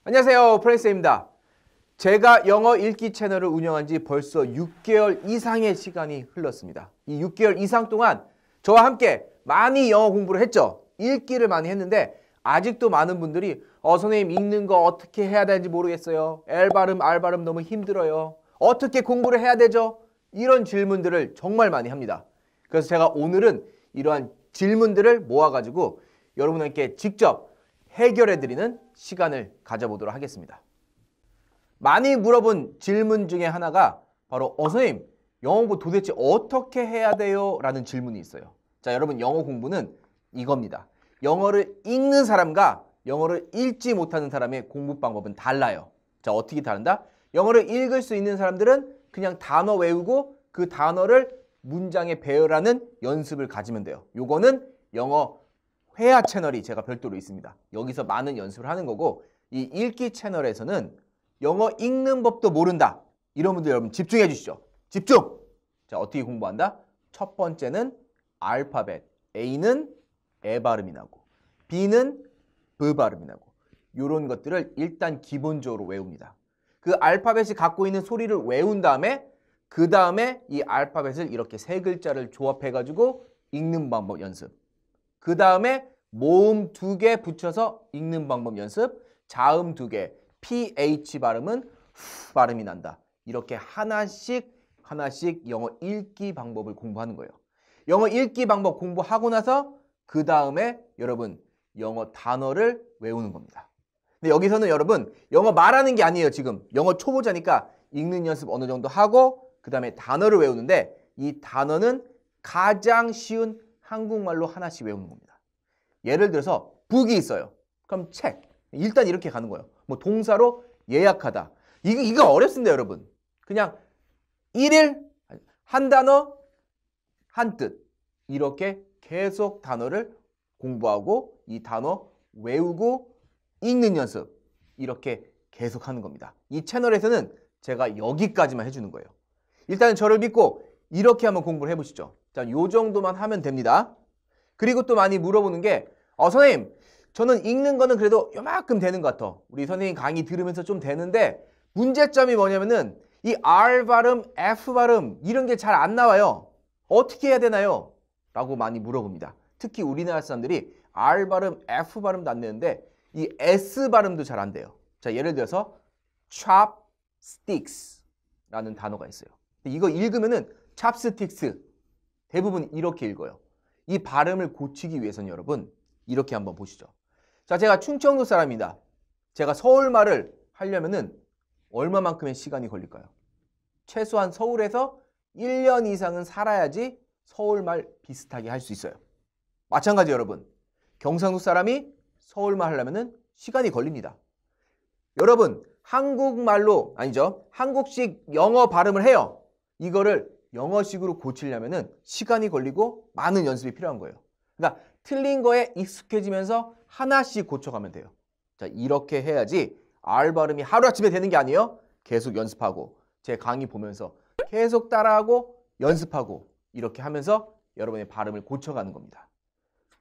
안녕하세요, 프랜스입니다. 제가 영어 읽기 채널을 운영한 지 벌써 6개월 이상의 시간이 흘렀습니다. 이 6개월 이상 동안 저와 함께 많이 영어 공부를 했죠. 읽기를 많이 했는데 아직도 많은 분들이 선생님 읽는 거 어떻게 해야 되는지 모르겠어요. L 발음, R 발음 너무 힘들어요. 어떻게 공부를 해야 되죠? 이런 질문들을 정말 많이 합니다. 그래서 제가 오늘은 이러한 질문들을 모아가지고 여러분께 직접 해결해드리는 시간을 가져보도록 하겠습니다. 많이 물어본 질문 중에 하나가 바로 선생님, 영어 공부 도대체 어떻게 해야 돼요? 라는 질문이 있어요. 자, 여러분 영어 공부는 이겁니다. 영어를 읽는 사람과 영어를 읽지 못하는 사람의 공부 방법은 달라요. 자, 어떻게 다른다? 영어를 읽을 수 있는 사람들은 그냥 단어 외우고 그 단어를 문장에 배열하는 연습을 가지면 돼요. 요거는 영어 회화 채널이 제가 별도로 있습니다. 여기서 많은 연습을 하는 거고, 이 읽기 채널에서는 영어 읽는 법도 모른다. 이런 분들 여러분 집중해 주시죠. 집중! 자, 어떻게 공부한다? 첫 번째는 알파벳. A는 에 발음이 나고 B는 B 발음이 나고 이런 것들을 일단 기본적으로 외웁니다. 그 알파벳이 갖고 있는 소리를 외운 다음에 그 다음에 이 알파벳을 이렇게 세 글자를 조합해 가지고 읽는 방법 연습. 그 다음에 모음 2개 붙여서 읽는 방법 연습. 자음 2개. PH 발음은 후 발음이 난다. 이렇게 하나씩 영어 읽기 방법을 공부하는 거예요. 영어 읽기 방법 공부하고 나서 그 다음에 여러분 영어 단어를 외우는 겁니다. 근데 여기서는 여러분 영어 말하는 게 아니에요. 지금 영어 초보자니까 읽는 연습 어느 정도 하고 그 다음에 단어를 외우는데 이 단어는 가장 쉬운 한국말로 하나씩 외우는 겁니다. 예를 들어서 북이 있어요. 그럼 책. 일단 이렇게 가는 거예요. 뭐 동사로 예약하다. 이거 어렵습니다, 여러분. 그냥 1일 한 단어 한 뜻. 이렇게 계속 단어를 공부하고 이 단어 외우고 읽는 연습. 이렇게 계속 하는 겁니다. 이 채널에서는 제가 여기까지만 해주는 거예요. 일단은 저를 믿고 이렇게 한번 공부를 해보시죠. 자, 요 정도만 하면 됩니다. 그리고 또 많이 물어보는 게 선생님, 저는 읽는 거는 그래도 요만큼 되는 것 같아. 우리 선생님 강의 들으면서 좀 되는데 문제점이 뭐냐면은 이 R 발음, F 발음 이런 게 잘 안 나와요. 어떻게 해야 되나요? 라고 많이 물어봅니다. 특히 우리나라 사람들이 R 발음, F 발음도 안 되는데 이 S 발음도 잘 안 돼요. 자, 예를 들어서 chopsticks 라는 단어가 있어요. 이거 읽으면은 chopsticks 대부분 이렇게 읽어요. 이 발음을 고치기 위해서는 여러분 이렇게 한번 보시죠. 자, 제가 충청도 사람입니다. 제가 서울말을 하려면은 얼마만큼의 시간이 걸릴까요? 최소한 서울에서 1년 이상은 살아야지 서울말 비슷하게 할 수 있어요. 마찬가지 여러분. 경상도 사람이 서울말 하려면은 시간이 걸립니다. 여러분, 한국말로 아니죠. 한국식 영어 발음을 해요. 이거를 영어식으로 고치려면은 시간이 걸리고 많은 연습이 필요한 거예요. 그러니까 틀린 거에 익숙해지면서 하나씩 고쳐가면 돼요. 자, 이렇게 해야지 R 발음이 하루아침에 되는 게 아니에요. 계속 연습하고 제 강의 보면서 계속 따라하고 연습하고 이렇게 하면서 여러분의 발음을 고쳐가는 겁니다.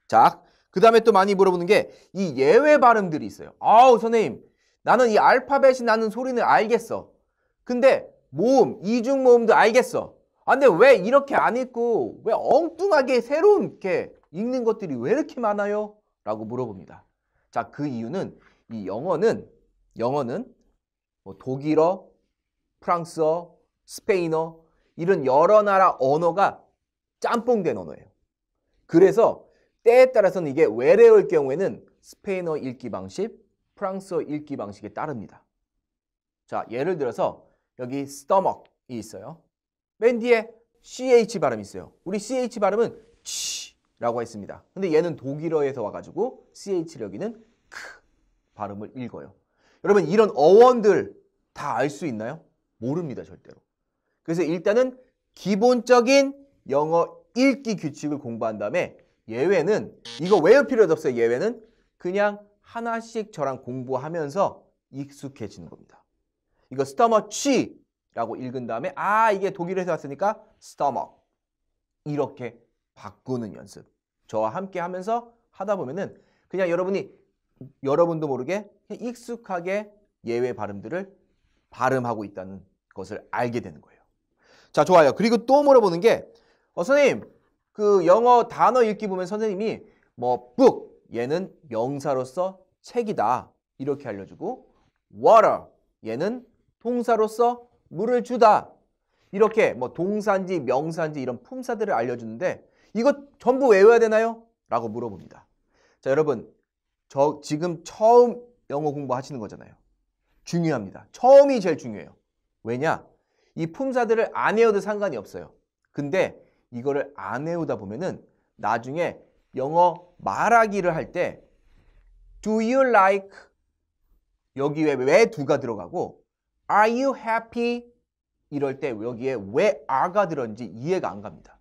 자, 그 다음에 또 많이 물어보는 게 이 예외 발음들이 있어요. 선생님, 나는 이 알파벳이 나는 소리는 알겠어. 근데 모음, 이중 모음도 알겠어. 근데 왜 이렇게 안 읽고 왜 엉뚱하게 새로운 이렇게 읽는 것들이 왜 이렇게 많아요? 라고 물어봅니다. 자, 그 이유는 이 영어는 뭐 독일어, 프랑스어, 스페인어 이런 여러 나라 언어가 짬뽕된 언어예요. 그래서 때에 따라서는 이게 외래어일 경우에는 스페인어 읽기 방식, 프랑스어 읽기 방식에 따릅니다. 자, 예를 들어서 여기 stomach이 있어요. 맨 뒤에 CH 발음이 있어요. 우리 CH 발음은 치라고 했습니다. 근데 얘는 독일어에서 와가지고 CH를 여기는 크 발음을 읽어요. 여러분 이런 어원들 다 알 수 있나요? 모릅니다, 절대로. 그래서 일단은 기본적인 영어 읽기 규칙을 공부한 다음에 예외는 이거 외울 필요도 없어요. 예외는 그냥 하나씩 저랑 공부하면서 익숙해지는 겁니다. 이거 스토머치라고 읽은 다음에 이게 독일에서 왔으니까 스토머 이렇게 바꾸는 연습. 저와 함께 하면서 하다 보면은 그냥 여러분이 여러분도 모르게 익숙하게 예외 발음들을 발음하고 있다는 것을 알게 되는 거예요. 자, 좋아요. 그리고 또 물어보는 게 선생님, 그 영어 단어 읽기 보면 선생님이 뭐 book, 얘는 명사로서 책이다. 이렇게 알려주고 water, 얘는 동사로서 물을 주다. 이렇게 뭐 동사인지 명사인지 이런 품사들을 알려주는데 이거 전부 외워야 되나요? 라고 물어봅니다. 자, 여러분, 저 지금 처음 영어 공부하시는 거잖아요. 중요합니다. 처음이 제일 중요해요. 왜냐? 이 품사들을 안 외워도 상관이 없어요. 근데 이거를 안 외우다 보면은 나중에 영어 말하기를 할 때 Do you like? 여기에 왜 do가 들어가고 Are you happy? 이럴 때 여기에 왜 are가 들었는지 이해가 안 갑니다.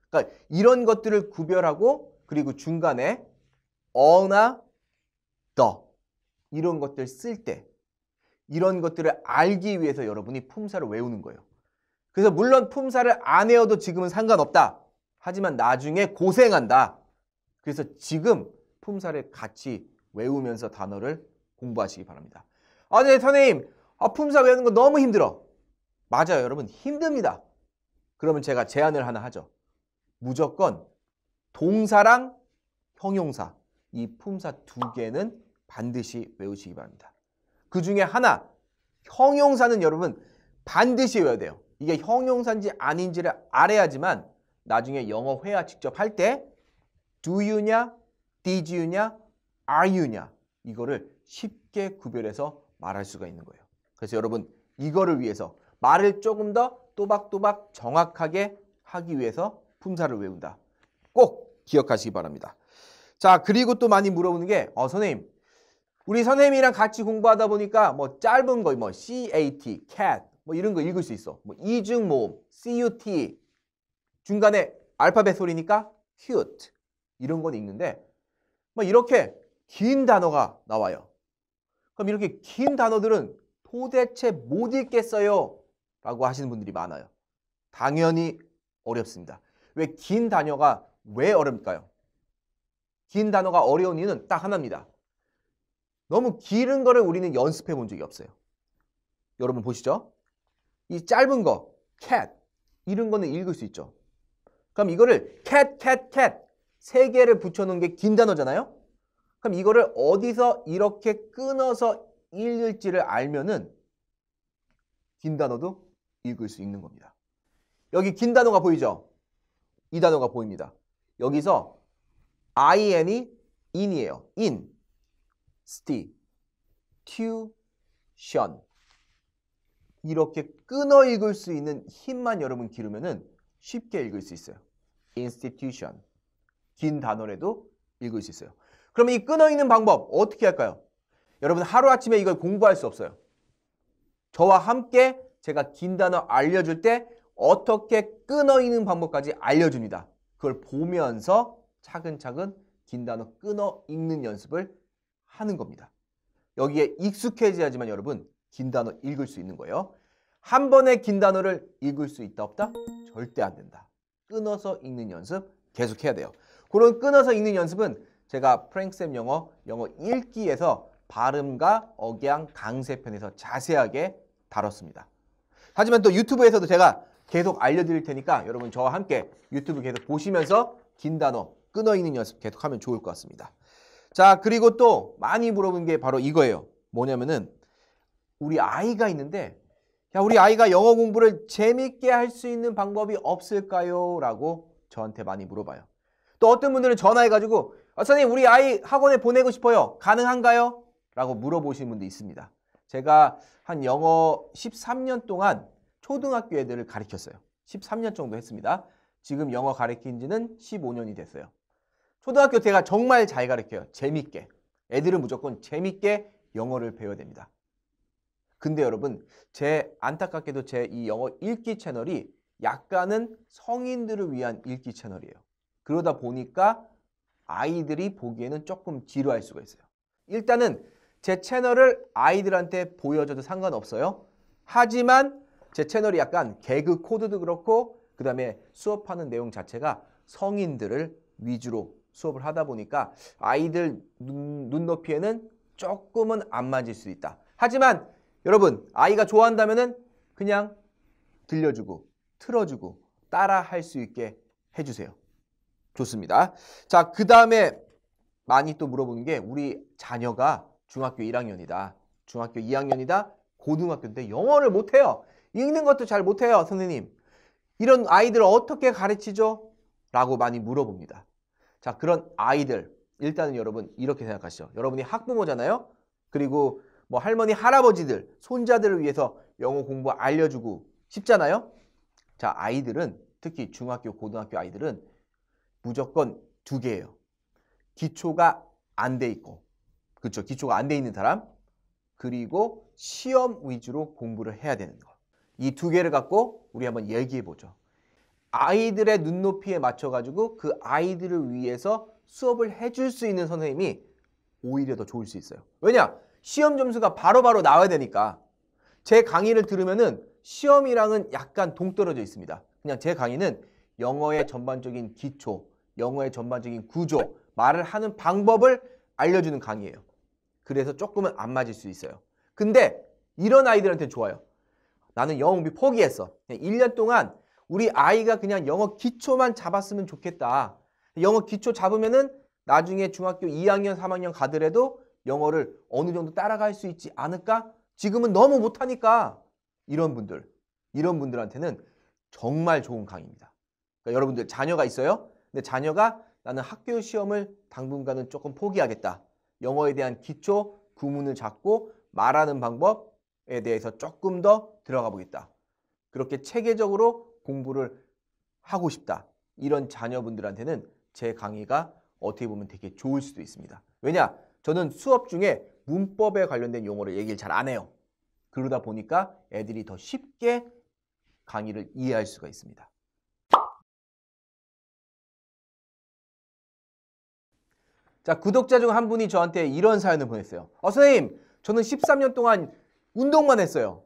그러니까 이런 것들을 구별하고 그리고 중간에 어나 the 이런 것들 쓸 때 이런 것들을 알기 위해서 여러분이 품사를 외우는 거예요. 그래서 물론 품사를 안 외워도 지금은 상관없다. 하지만 나중에 고생한다. 그래서 지금 품사를 같이 외우면서 단어를 공부하시기 바랍니다. 네, 선생님. 품사 외우는 거 너무 힘들어. 맞아요, 여러분. 힘듭니다. 그러면 제가 제안을 하나 하죠. 무조건 동사랑 형용사, 이 품사 두 개는 반드시 외우시기 바랍니다. 그 중에 하나, 형용사는 여러분 반드시 외워야 돼요. 이게 형용사인지 아닌지를 알아야지만 나중에 영어 회화 직접 할 때 do you냐, did you냐, are you냐 이거를 쉽게 구별해서 말할 수가 있는 거예요. 그래서 여러분 이거를 위해서 말을 조금 더 또박또박 정확하게 하기 위해서 품사를 외운다. 꼭 기억하시기 바랍니다. 자, 그리고 또 많이 물어보는 게 선생님, 우리 선생님이랑 같이 공부하다 보니까 뭐 짧은 거, 뭐 CAT, cat 뭐 이런 거 읽을 수 있어. 뭐 이중 모음, CUT 중간에 알파벳 소리니까 cute 이런 건 읽는데 뭐 이렇게 긴 단어가 나와요. 그럼 이렇게 긴 단어들은 도대체 못 읽겠어요? 라고 하시는 분들이 많아요. 당연히 어렵습니다. 왜 긴 단어가 왜 어렵을까요? 긴 단어가 어려운 이유는 딱 하나입니다. 너무 길은 거를 우리는 연습해 본 적이 없어요. 여러분 보시죠. 이 짧은 거, cat 이런 거는 읽을 수 있죠. 그럼 이거를 cat, cat, cat 세 개를 붙여놓은 게 긴 단어잖아요. 그럼 이거를 어디서 이렇게 끊어서 읽을지를 알면은 긴 단어도 읽을 수 있는 겁니다. 여기 긴 단어가 보이죠? 이 단어가 보입니다. 여기서 in이 in이에요. in, institution 이렇게 끊어 읽을 수 있는 힘만 여러분 기르면은 쉽게 읽을 수 있어요. institution 긴 단어라도 읽을 수 있어요. 그러면 이 끊어 읽는 방법 어떻게 할까요? 여러분 하루아침에 이걸 공부할 수 없어요. 저와 함께 제가 긴 단어 알려줄 때 어떻게 끊어 읽는 방법까지 알려줍니다. 그걸 보면서 차근차근 긴 단어 끊어 읽는 연습을 하는 겁니다. 여기에 익숙해져야지만 여러분 긴 단어 읽을 수 있는 거예요. 한 번에 긴 단어를 읽을 수 있다 없다? 절대 안 된다. 끊어서 읽는 연습 계속 해야 돼요. 그런 끊어서 읽는 연습은 제가 프랭크쌤 영어 읽기에서 발음과 억양 강세편에서 자세하게 다뤘습니다. 하지만 또 유튜브에서도 제가 계속 알려드릴 테니까 여러분 저와 함께 유튜브 계속 보시면서 긴 단어 끊어 읽는 연습 계속하면 좋을 것 같습니다. 자, 그리고 또 많이 물어본 게 바로 이거예요. 뭐냐면은 우리 아이가 있는데 우리 아이가 영어 공부를 재밌게 할 수 있는 방법이 없을까요? 라고 저한테 많이 물어봐요. 또 어떤 분들은 전화해가지고 선생님 우리 아이 학원에 보내고 싶어요. 가능한가요? 라고 물어보시는 분도 있습니다. 제가 한 영어 13년 동안 초등학교 애들을 가르쳤어요. 13년 정도 했습니다. 지금 영어 가르친 지는 15년이 됐어요. 초등학교 제가 정말 잘 가르쳐요. 재밌게. 애들은 무조건 재밌게 영어를 배워야 됩니다. 근데 여러분 안타깝게도 제 이 영어 읽기 채널이 약간은 성인들을 위한 읽기 채널이에요. 그러다 보니까 아이들이 보기에는 조금 지루할 수가 있어요. 일단은 제 채널을 아이들한테 보여줘도 상관없어요. 하지만 제 채널이 약간 개그 코드도 그렇고 그 다음에 수업하는 내용 자체가 성인들을 위주로 수업을 하다 보니까 아이들 눈높이에는 조금은 안 맞을 수 있다. 하지만 여러분, 아이가 좋아한다면은 그냥 들려주고 틀어주고 따라 할 수 있게 해주세요. 좋습니다. 자, 그 다음에 많이 또 물어보는 게 우리 자녀가 중학교 1학년이다. 중학교 2학년이다. 고등학교인데 영어를 못해요. 읽는 것도 잘 못해요. 선생님. 이런 아이들을 어떻게 가르치죠? 라고 많이 물어봅니다. 자, 그런 아이들 일단은 여러분 이렇게 생각하시죠. 여러분이 학부모잖아요. 그리고 뭐 할머니, 할아버지들, 손자들을 위해서 영어 공부 알려주고 싶잖아요. 자, 아이들은 특히 중학교, 고등학교 아이들은 무조건 두 개예요. 기초가 안 돼 있고, 그렇죠? 기초가 안 돼 있는 사람, 그리고 시험 위주로 공부를 해야 되는 거. 이 두 개를 갖고 우리 한번 얘기해 보죠. 아이들의 눈높이에 맞춰가지고 그 아이들을 위해서 수업을 해줄 수 있는 선생님이 오히려 더 좋을 수 있어요. 왜냐? 시험 점수가 바로바로 나와야 되니까. 제 강의를 들으면은 시험이랑은 약간 동떨어져 있습니다. 그냥 제 강의는 영어의 전반적인 기초, 영어의 전반적인 구조, 말을 하는 방법을 알려주는 강의예요. 그래서 조금은 안 맞을 수 있어요. 근데 이런 아이들한테 좋아요. 나는 영어 공부 포기했어. 그냥 1년 동안 우리 아이가 그냥 영어 기초만 잡았으면 좋겠다. 영어 기초 잡으면은 나중에 중학교 2학년, 3학년 가더라도 영어를 어느 정도 따라갈 수 있지 않을까? 지금은 너무 못하니까. 이런 분들한테는 정말 좋은 강의입니다. 그러니까 여러분들 자녀가 있어요? 근데 자녀가 나는 학교 시험을 당분간은 조금 포기하겠다. 영어에 대한 기초, 구문을 잡고 말하는 방법에 대해서 조금 더 들어가 보겠다. 그렇게 체계적으로 공부를 하고 싶다. 이런 자녀분들한테는 제 강의가 어떻게 보면 되게 좋을 수도 있습니다. 왜냐? 저는 수업 중에 문법에 관련된 용어를 얘기를 잘 안 해요. 그러다 보니까 애들이 더 쉽게 강의를 이해할 수가 있습니다. 자, 구독자 중 한 분이 저한테 이런 사연을 보냈어요. 선생님, 저는 13년 동안 운동만 했어요.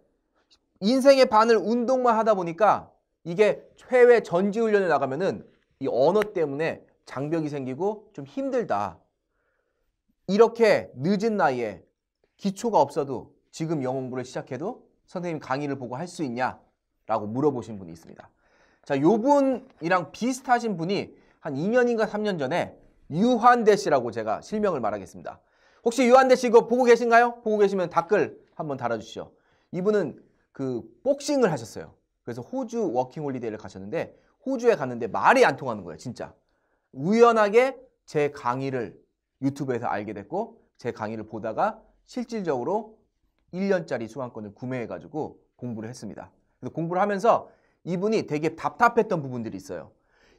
인생의 반을 운동만 하다 보니까 이게 해외 전지훈련에 나가면은 이 언어 때문에 장벽이 생기고 좀 힘들다. 이렇게 늦은 나이에 기초가 없어도 지금 영어 공부를 시작해도 선생님 강의를 보고 할 수 있냐? 라고 물어보신 분이 있습니다. 자, 요 분이랑 비슷하신 분이 한 2년인가 3년 전에 유한대 씨라고 제가 실명을 말하겠습니다. 혹시 유한대 씨 이거 보고 계신가요? 보고 계시면 댓글 한번 달아주시죠. 이분은 그 복싱을 하셨어요. 그래서 호주 워킹홀리데이를 가셨는데 호주에 갔는데 말이 안 통하는 거예요. 진짜. 우연하게 제 강의를 유튜브에서 알게 됐고 제 강의를 보다가 실질적으로 1년짜리 수강권을 구매해가지고 공부를 했습니다. 그래서 공부를 하면서 이분이 되게 답답했던 부분들이 있어요.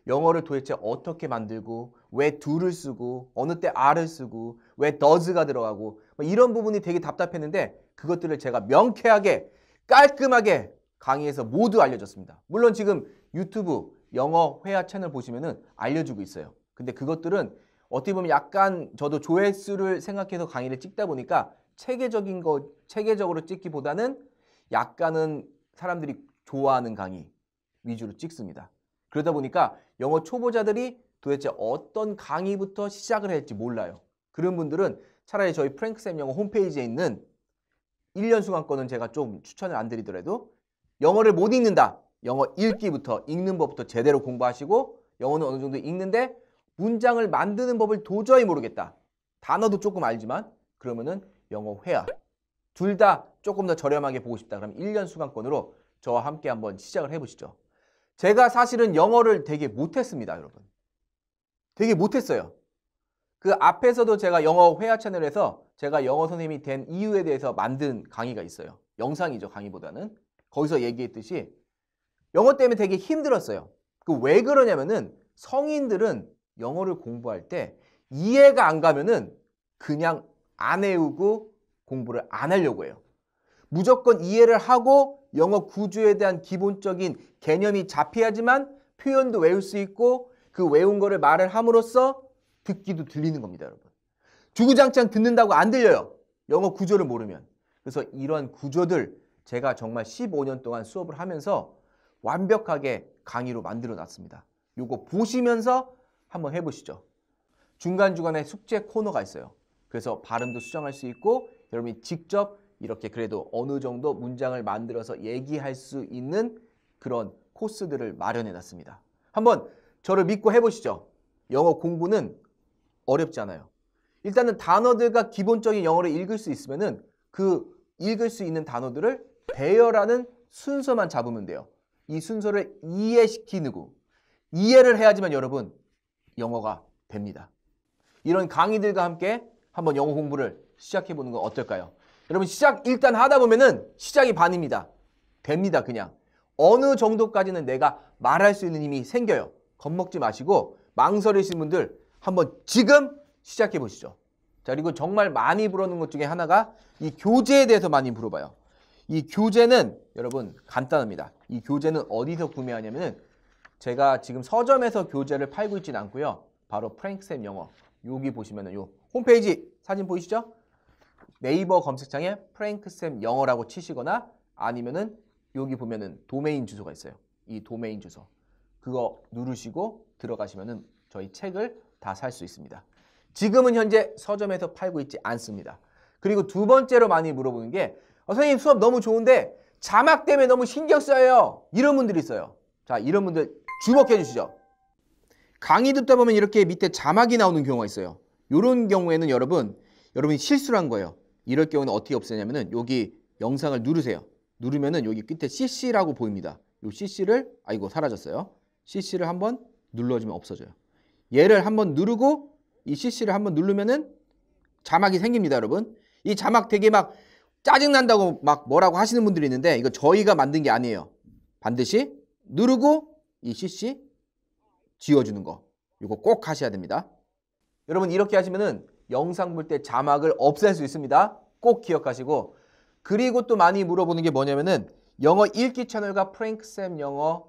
영어를 도대체 어떻게 만들고 왜 do를 쓰고 어느 때 are를 쓰고 왜 does가 들어가고 이런 부분이 되게 답답했는데 그것들을 제가 명쾌하게 깔끔하게 강의에서 모두 알려줬습니다. 물론 지금 유튜브 영어 회화 채널 보시면은 알려주고 있어요. 근데 그것들은 어떻게 보면 약간 저도 조회수를 생각해서 강의를 찍다 보니까 체계적으로 찍기보다는 약간은 사람들이 좋아하는 강의 위주로 찍습니다. 그러다 보니까 영어 초보자들이 도대체 어떤 강의부터 시작을 할지 몰라요. 그런 분들은 차라리 저희 프랭크쌤 영어 홈페이지에 있는 1년 수강권은 제가 좀 추천을 안 드리더라도 영어를 못 읽는다. 영어 읽기부터 읽는 법부터 제대로 공부하시고 영어는 어느 정도 읽는데 문장을 만드는 법을 도저히 모르겠다. 단어도 조금 알지만 그러면은 영어 회화 둘 다 조금 더 저렴하게 보고 싶다. 그럼 1년 수강권으로 저와 함께 한번 시작을 해보시죠. 제가 사실은 영어를 되게 못했습니다, 여러분. 되게 못했어요. 그 앞에서도 제가 영어 회화 채널에서 제가 영어 선생님이 된 이유에 대해서 만든 강의가 있어요. 영상이죠, 강의보다는. 거기서 얘기했듯이 영어 때문에 되게 힘들었어요. 그 왜 그러냐면은 성인들은 영어를 공부할 때 이해가 안 가면은 그냥 안 외우고 공부를 안 하려고 해요. 무조건 이해를 하고 영어 구조에 대한 기본적인 개념이 잡혀야지만 표현도 외울 수 있고 그 외운 거를 말을 함으로써 듣기도 들리는 겁니다, 여러분. 주구장창 듣는다고 안 들려요. 영어 구조를 모르면. 그래서 이런 구조들 제가 정말 15년 동안 수업을 하면서 완벽하게 강의로 만들어 놨습니다. 요거 보시면서 한번 해보시죠. 중간중간에 숙제 코너가 있어요. 그래서 발음도 수정할 수 있고 여러분이 직접 이렇게 그래도 어느 정도 문장을 만들어서 얘기할 수 있는 그런 코스들을 마련해 놨습니다. 한번 저를 믿고 해보시죠. 영어 공부는 어렵지 않아요. 일단은 단어들과 기본적인 영어를 읽을 수 있으면은 그 읽을 수 있는 단어들을 배열하는 순서만 잡으면 돼요. 이 순서를 이해시키는 거. 이해를 해야지만 여러분 영어가 됩니다. 이런 강의들과 함께 한번 영어 공부를 시작해보는 건 어떨까요? 여러분 시작 일단 하다 보면은 시작이 반입니다. 됩니다 그냥. 어느 정도까지는 내가 말할 수 있는 힘이 생겨요. 겁먹지 마시고 망설이신 분들 한번 지금 시작해 보시죠. 자, 그리고 정말 많이 물어보는 것 중에 하나가 이 교재에 대해서 많이 물어봐요. 이 교재는 여러분 간단합니다. 이 교재는 어디서 구매하냐면은 제가 지금 서점에서 교재를 팔고 있지는 않고요. 바로 프랭크쌤 영어. 여기 보시면은 요 홈페이지 사진 보이시죠? 네이버 검색창에 프랭크쌤 영어라고 치시거나 아니면은 여기 보면은 도메인 주소가 있어요. 이 도메인 주소. 그거 누르시고 들어가시면은 저희 책을 다 살 수 있습니다. 지금은 현재 서점에서 팔고 있지 않습니다. 그리고 두 번째로 많이 물어보는 게 선생님 수업 너무 좋은데 자막 때문에 너무 신경 써요. 이런 분들이 있어요. 자, 이런 분들 주목해 주시죠. 강의 듣다 보면 이렇게 밑에 자막이 나오는 경우가 있어요. 이런 경우에는 여러분이 실수를 한 거예요. 이럴 경우는 어떻게 없애냐면은 여기 영상을 누르세요. 누르면은 여기 끝에 CC라고 보입니다. 이 CC를 아이고 사라졌어요. CC를 한번 눌러주면 없어져요. 얘를 한번 누르고 이 CC를 한번 누르면은 자막이 생깁니다, 여러분. 이 자막 되게 막 짜증난다고 막 뭐라고 하시는 분들이 있는데 이거 저희가 만든 게 아니에요. 반드시 누르고 이 CC 지워주는 거. 이거 꼭 하셔야 됩니다. 여러분 이렇게 하시면은 영상 볼 때 자막을 없앨 수 있습니다. 꼭 기억하시고 그리고 또 많이 물어보는 게 뭐냐면은 영어 읽기 채널과 프랭크쌤 영어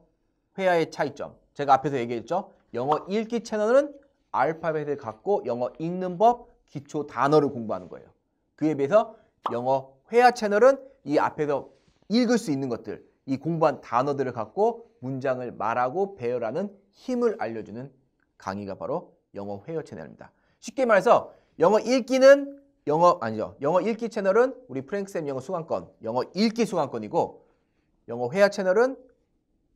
회화의 차이점. 제가 앞에서 얘기했죠. 영어 읽기 채널은 알파벳을 갖고 영어 읽는 법, 기초 단어를 공부하는 거예요. 그에 비해서 영어 회화 채널은 이 앞에서 읽을 수 있는 것들, 이 공부한 단어들을 갖고 문장을 말하고 배열하는 힘을 알려주는 강의가 바로 영어 회화 채널입니다. 쉽게 말해서 영어 읽기는 영어 읽기 채널은 우리 프랭크쌤 영어 수강권, 영어 읽기 수강권이고 영어 회화 채널은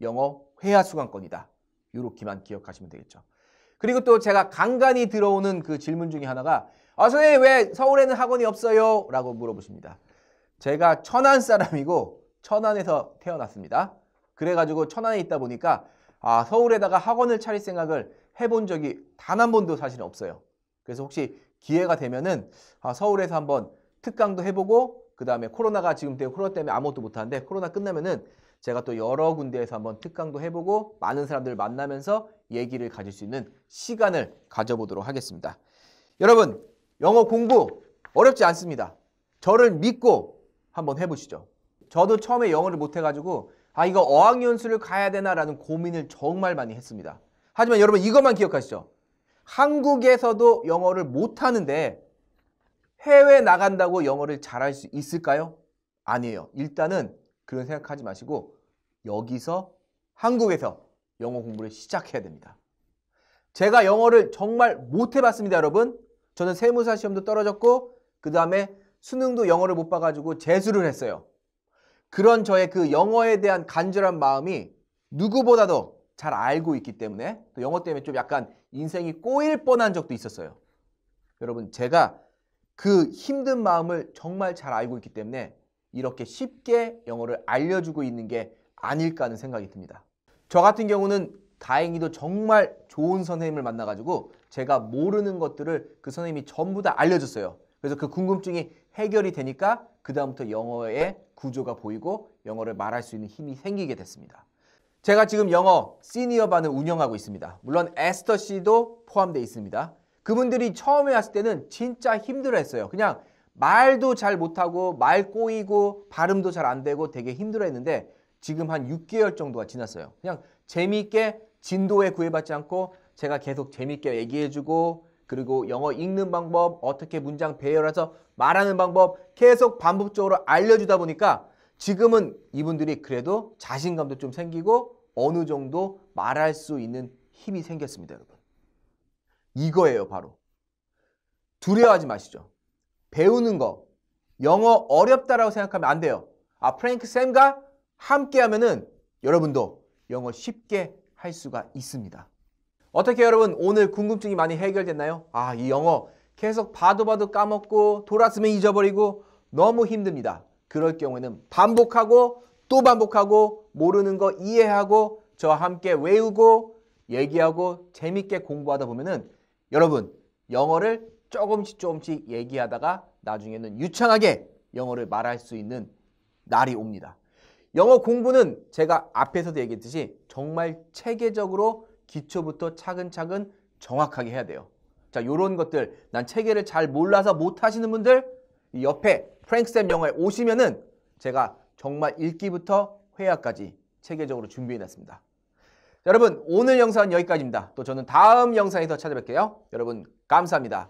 영어 회화 수강권이다. 이렇게만 기억하시면 되겠죠. 그리고 또 제가 간간히 들어오는 그 질문 중에 하나가 선생님 왜 서울에는 학원이 없어요? 라고 물어보십니다. 제가 천안 사람이고 천안에서 태어났습니다. 그래가지고 천안에 있다 보니까 서울에다가 학원을 차릴 생각을 해본 적이 단 한 번도 사실 없어요. 그래서 혹시 기회가 되면은 서울에서 한번 특강도 해보고 그 다음에 코로나가 지금 코로나 때문에 아무것도 못하는데 코로나 끝나면은 제가 또 여러 군데에서 한번 특강도 해보고 많은 사람들을 만나면서 얘기를 가질 수 있는 시간을 가져보도록 하겠습니다. 여러분 영어 공부 어렵지 않습니다. 저를 믿고 한번 해보시죠. 저도 처음에 영어를 못해가지고 이거 어학연수를 가야 되나라는 고민을 정말 많이 했습니다. 하지만 여러분 이것만 기억하시죠. 한국에서도 영어를 못하는데 해외 나간다고 영어를 잘할 수 있을까요? 아니에요. 일단은 그런 생각하지 마시고 여기서 한국에서 영어 공부를 시작해야 됩니다. 제가 영어를 정말 못해봤습니다, 여러분. 저는 세무사 시험도 떨어졌고 그 다음에 수능도 영어를 못 봐가지고 재수를 했어요. 그런 저의 그 영어에 대한 간절한 마음이 누구보다도 잘 알고 있기 때문에 또 영어 때문에 좀 약간 인생이 꼬일 뻔한 적도 있었어요. 여러분 제가 그 힘든 마음을 정말 잘 알고 있기 때문에 이렇게 쉽게 영어를 알려주고 있는 게 아닐까 하는 생각이 듭니다. 저 같은 경우는 다행히도 정말 좋은 선생님을 만나가지고 제가 모르는 것들을 그 선생님이 전부 다 알려줬어요. 그래서 그 궁금증이 해결이 되니까 그 다음부터 영어의 구조가 보이고 영어를 말할 수 있는 힘이 생기게 됐습니다. 제가 지금 영어 시니어반을 운영하고 있습니다. 물론 에스터 씨도 포함되어 있습니다. 그분들이 처음에 왔을 때는 진짜 힘들어했어요. 그냥 말도 잘 못하고 말 꼬이고 발음도 잘 안 되고 되게 힘들어했는데 지금 한 6개월 정도가 지났어요. 그냥 재미있게 진도에 구애받지 않고 제가 계속 재미있게 얘기해주고 그리고 영어 읽는 방법, 어떻게 문장 배열해서 말하는 방법 계속 반복적으로 알려주다 보니까 지금은 이분들이 그래도 자신감도 좀 생기고 어느 정도 말할 수 있는 힘이 생겼습니다, 여러분. 이거예요, 바로. 두려워하지 마시죠. 배우는 거, 영어 어렵다라고 생각하면 안 돼요. 프랭크 쌤과 함께 하면은 여러분도 영어 쉽게 할 수가 있습니다. 어떻게 여러분 오늘 궁금증이 많이 해결됐나요? 이 영어 계속 봐도 까먹고 돌았으면 잊어버리고 너무 힘듭니다. 그럴 경우에는 반복하고 또 반복하고 모르는 거 이해하고 저와 함께 외우고 얘기하고 재밌게 공부하다 보면은 여러분 영어를 조금씩 얘기하다가 나중에는 유창하게 영어를 말할 수 있는 날이 옵니다. 영어 공부는 제가 앞에서도 얘기했듯이 정말 체계적으로 기초부터 차근차근 정확하게 해야 돼요. 자, 요런 것들 난 체계를 잘 몰라서 못 하시는 분들 이 옆에 프랭크쌤 영어에 오시면은 제가 정말 읽기부터 회화까지 체계적으로 준비해 놨습니다. 여러분 오늘 영상은 여기까지입니다. 또 저는 다음 영상에서 찾아뵐게요. 여러분 감사합니다.